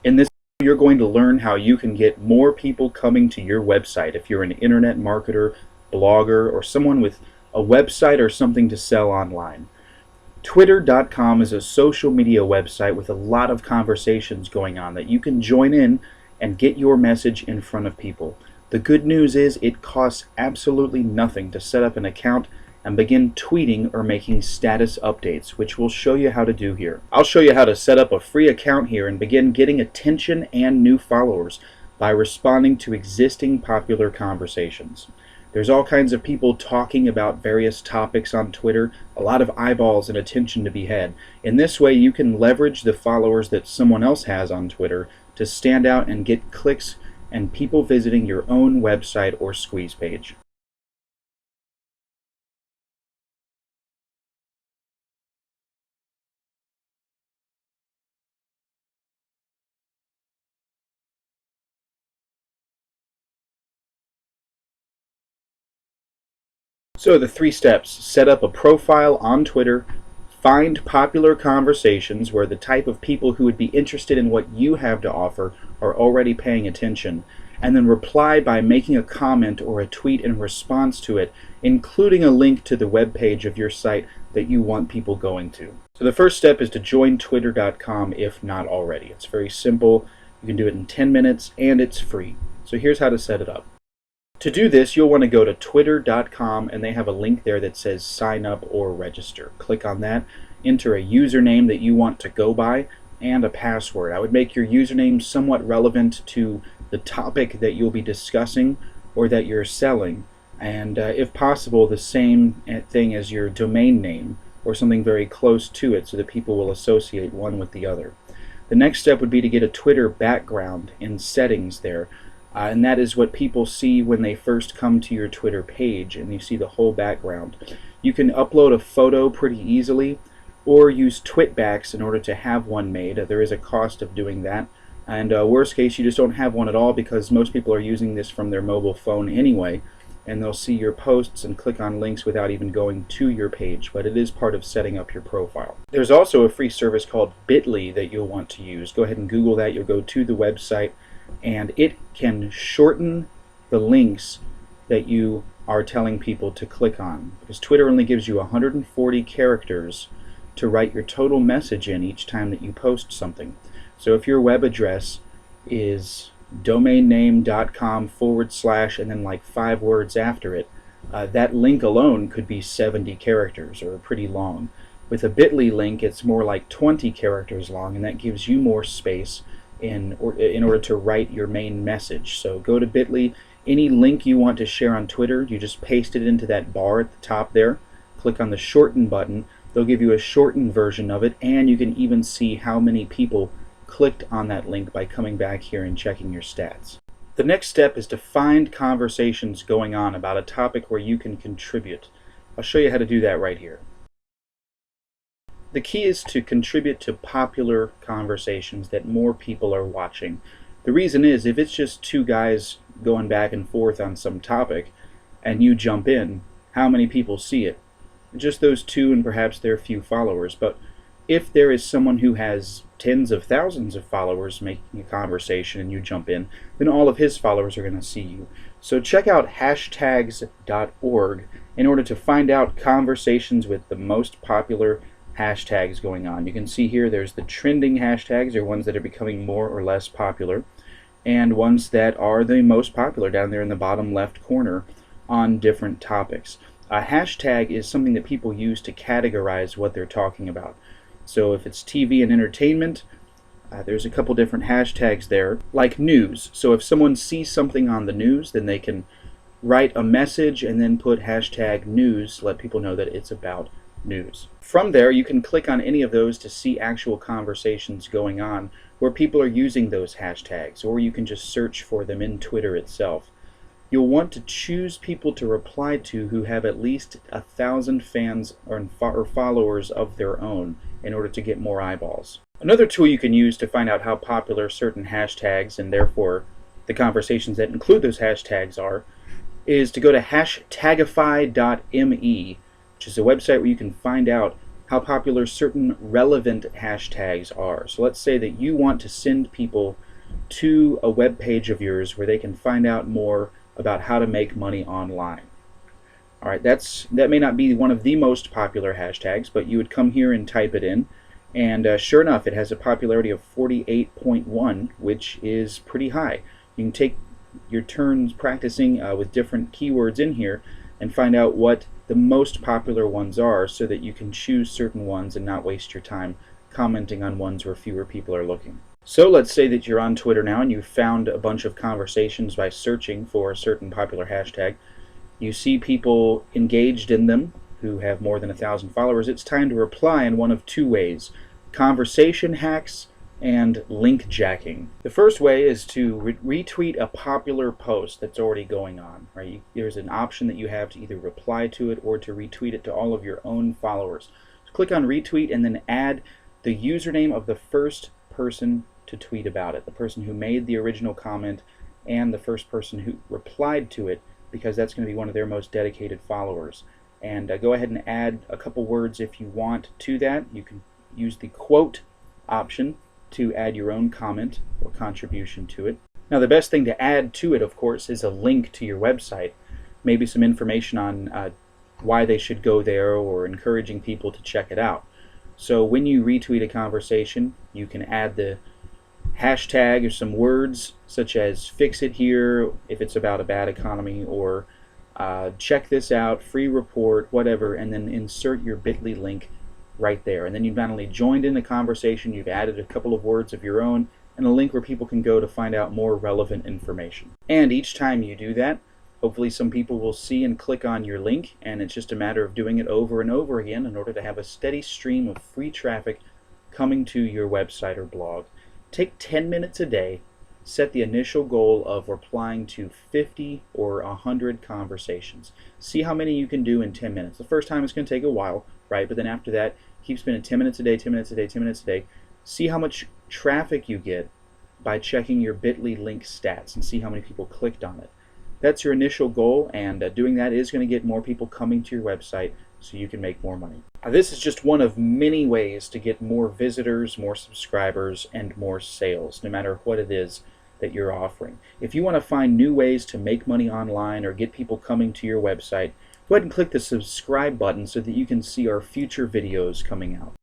In this video, you're going to learn how you can get more people coming to your website if you're an internet marketer, blogger, or someone with a website or something to sell online. Twitter.com is a social media website with a lot of conversations going on that you can join in and get your message in front of people. The good news is it costs absolutely nothing to set up an account and begin tweeting or making status updates, which we'll show you how to do here. I'll show you how to set up a free account here and begin getting attention and new followers by responding to existing popular conversations. There's all kinds of people talking about various topics on Twitter, a lot of eyeballs and attention to be had. In this way, you can leverage the followers that someone else has on Twitter to stand out and get clicks and people visiting your own website or squeeze page. So the 3 steps: set up a profile on Twitter, find popular conversations where the type of people who would be interested in what you have to offer are already paying attention, and then reply by making a comment or a tweet in response to it, including a link to the web page of your site that you want people going to. So the first step is to join Twitter.com if not already. It's very simple. You can do it in 10 minutes and it's free. So here's how to set it up. To do this, you'll want to go to Twitter.com, and they have a link there that says sign up or register. Click on that, enter a username that you want to go by, and a password. I would make your username somewhat relevant to the topic that you'll be discussing or that you're selling, and if possible, the same thing as your domain name or something very close to it so that people will associate one with the other. The next step would be to get a Twitter background in settings there. And that is what people see when they first come to your Twitter page, and you see the whole background. You can upload a photo pretty easily, or use Twitbacks in order to have one made. There is a cost of doing that, and worst case, you just don't have one at all because most people are using this from their mobile phone anyway, and they'll see your posts and click on links without even going to your page, but it is part of setting up your profile. There's also a free service called Bitly that you'll want to use. Go ahead and Google that. You'll go to the website, and it can shorten the links that you are telling people to click on, because Twitter only gives you 140 characters to write your total message in each time that you post something. So if your web address is domainname.com / and then like 5 words after it, that link alone could be 70 characters or pretty long. With a Bitly link, it's more like 20 characters long, and that gives you more space in order to write your main message. So go to Bitly. Any link you want to share on Twitter, you just paste it into that bar at the top there. Click on the shorten button. They'll give you a shortened version of it, and you can even see how many people clicked on that link by coming back here and checking your stats. The next step is to find conversations going on about a topic where you can contribute. I'll show you how to do that right here. The key is to contribute to popular conversations that more people are watching. The reason is, if it's just 2 guys going back and forth on some topic and you jump in, how many people see it? Just those 2 and perhaps their few followers. But if there is someone who has tens of thousands of followers making a conversation and you jump in, then all of his followers are going to see you. So check out hashtags.org in order to find out conversations with the most popular hashtags going on. You can see here there's the trending hashtags, or ones that are becoming more or less popular, and ones that are the most popular down there in the bottom left corner on different topics. A hashtag is something that people use to categorize what they're talking about. So if it's TV and entertainment, there's a couple different hashtags there, like news. So if someone sees something on the news, then they can write a message and then put hashtag news, let people know that it's about news. From there, you can click on any of those to see actual conversations going on where people are using those hashtags, or you can just search for them in Twitter itself. You'll want to choose people to reply to who have at least 1,000 fans or followers of their own in order to get more eyeballs. Another tool you can use to find out how popular certain hashtags, and therefore the conversations that include those hashtags, are, is to go to hashtagify.me, which is a website where you can find out how popular certain relevant hashtags are. So let's say that you want to send people to a web page of yours where they can find out more about how to make money online. All right, that may not be one of the most popular hashtags, but you would come here and type it in, and sure enough, it has a popularity of 48.1, which is pretty high. You can take your turns practicing with different keywords in here and find out what the most popular ones are so that you can choose certain ones and not waste your time commenting on ones where fewer people are looking. So let's say that you're on Twitter now and you found a bunch of conversations by searching for a certain popular hashtag. You see people engaged in them who have more than 1,000 followers. It's time to reply in one of two ways: conversation hacks and link jacking. The first way is to retweet a popular post that's already going on. Right? There's an option that you have to either reply to it or to retweet it to all of your own followers. So click on retweet and then add the username of the first person to tweet about it, the person who made the original comment and the first person who replied to it, because that's going to be one of their most dedicated followers. And go ahead and add a couple words if you want to that. You can use the quote option to add your own comment or contribution to it. Now the best thing to add to it, of course, is a link to your website, maybe some information on why they should go there or encouraging people to check it out. So when you retweet a conversation, you can add the hashtag or some words such as "fix it here" if it's about a bad economy, or "check this out," "free report," whatever, and then insert your bit.ly link right there. And then you've not only joined in the conversation, you've added a couple of words of your own and a link where people can go to find out more relevant information. And each time you do that, hopefully some people will see and click on your link, and it's just a matter of doing it over and over again in order to have a steady stream of free traffic coming to your website or blog. Take 10 minutes a day, set the initial goal of replying to 50 or 100 conversations. See how many you can do in 10 minutes. The first time it's going to take a while, right? But then after that, keep spending 10 minutes a day, 10 minutes a day, 10 minutes a day. See how much traffic you get by checking your bit.ly link stats and see how many people clicked on it. That's your initial goal, and doing that is going to get more people coming to your website so you can make more money. This is just one of many ways to get more visitors, more subscribers, and more sales, no matter what it is that you're offering. If you want to find new ways to make money online or get people coming to your website, go ahead and click the subscribe button so that you can see our future videos coming out.